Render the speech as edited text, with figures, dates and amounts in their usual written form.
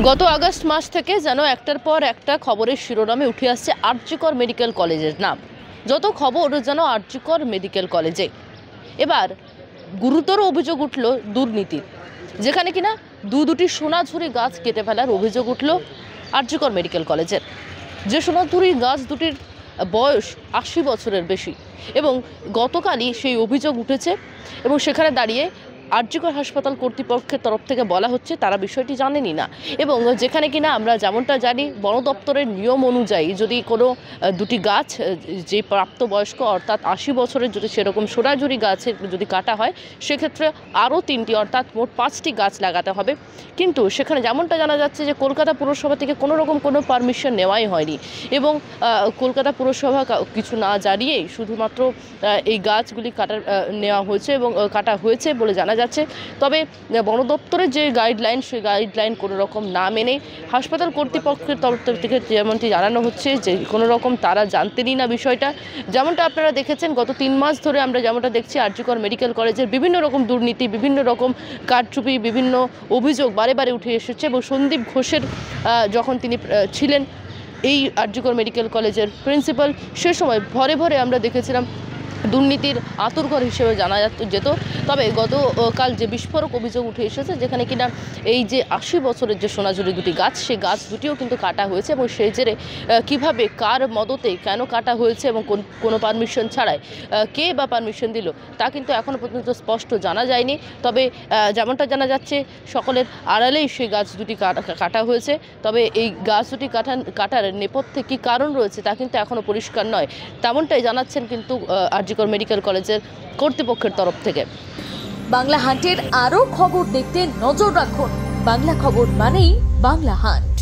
গত আগস্ট মাস থেকে যেন একটার পর একটা খবরের শিরোনামে উঠে আসছে আরজিকর মেডিকেল কলেজের নাম। যত খবর যেন আরজিকর মেডিকেল কলেজে। এবার গুরুতর অভিযোগ উঠল দুর্নীতির, যেখানে কিনা দুটি সোনাঝুরি গাছ কেটে ফেলার অভিযোগ উঠল আরজিকর মেডিকেল কলেজের। যে সোনাঝুরি গাছ দুটির বয়স ৮০ বছরের বেশি এবং গতকালই সেই অভিযোগ উঠেছে এবং সেখানে দাঁড়িয়ে আরজিকর হাসপাতাল কর্তৃপক্ষের তরফ থেকে বলা হচ্ছে তারা বিষয়টি জানেনই না। এবং যেখানে কিনা আমরা যেমনটা জানি বন দপ্তরের নিয়ম অনুযায়ী যদি কোনো দুটি গাছ যে প্রাপ্তবয়স্ক অর্থাৎ ৮০ বছরের যদি সেরকম সোনাঝুরি গাছের যদি কাটা হয় সেক্ষেত্রে আরও ৩টি অর্থাৎ মোট 5টি গাছ লাগাতে হবে। কিন্তু সেখানে যেমনটা জানা যাচ্ছে যে কলকাতা পুরসভা থেকে কোনো রকম কোনো পারমিশন নেওয়াই হয়নি এবং কলকাতা পুরসভা কিছু না জানিয়েই শুধুমাত্র এই গাছগুলি নেওয়া হয়েছে এবং কাটা হয়েছে বলে জানা যাচ্ছে। তবে বন দপ্তরের যে গাইডলাইন সেই গাইডলাইন কোনো রকম না মেনে হাসপাতাল কর্তৃপক্ষের তরফ থেকে যেমনটি জানানো হচ্ছে যে কোনো রকম তারা জানতেনই না বিষয়টা। যেমনটা আপনারা দেখেছেন গত 3 মাস ধরে আমরা যেমনটা দেখছি আরজিকর মেডিকেল কলেজের বিভিন্ন রকম দুর্নীতি, বিভিন্ন রকম কারচুপি, বিভিন্ন অভিযোগ বারে বারে উঠে এসেছে এবং সন্দীপ ঘোষের যখন তিনি ছিলেন এই আরজিকর মেডিকেল কলেজের প্রিন্সিপাল সে সময় ভরে ভরে আমরা দেখেছিলাম দুর্নীতির আঁতুড়ঘর হিসেবে জানা যেত। তবে গতকাল যে বিস্ফোরক অভিযোগ উঠে এসেছে যেখানে কিনা এই যে ৮০ বছরের যে সোনাঝুরি দুটি গাছ সেই গাছ দুটিও কিন্তু কাটা হয়েছে এবং সেই জেরে কীভাবে কার মদতে কেন কাটা হয়েছে এবং কোনো পারমিশন ছাড়াই কে বা পারমিশন দিল তা কিন্তু এখনও পর্যন্ত স্পষ্ট জানা যায়নি। তবে যেমনটা জানা যাচ্ছে সকলের আড়ালেই সেই গাছ দুটি কাটা হয়েছে। তবে এই গাছ দুটি কাটার নেপথ্যে কী কারণ রয়েছে তা কিন্তু এখনও পরিষ্কার নয়, তেমনটাই জানাচ্ছেন কিন্তু আরজিকর মেডিকেল কলেজের কর্তৃপক্ষের তরফ থেকে। বাংলা হান্টের আরও খবর দেখতে নজর রাখুন। বাংলা খবর মানেই বাংলা হান্ট।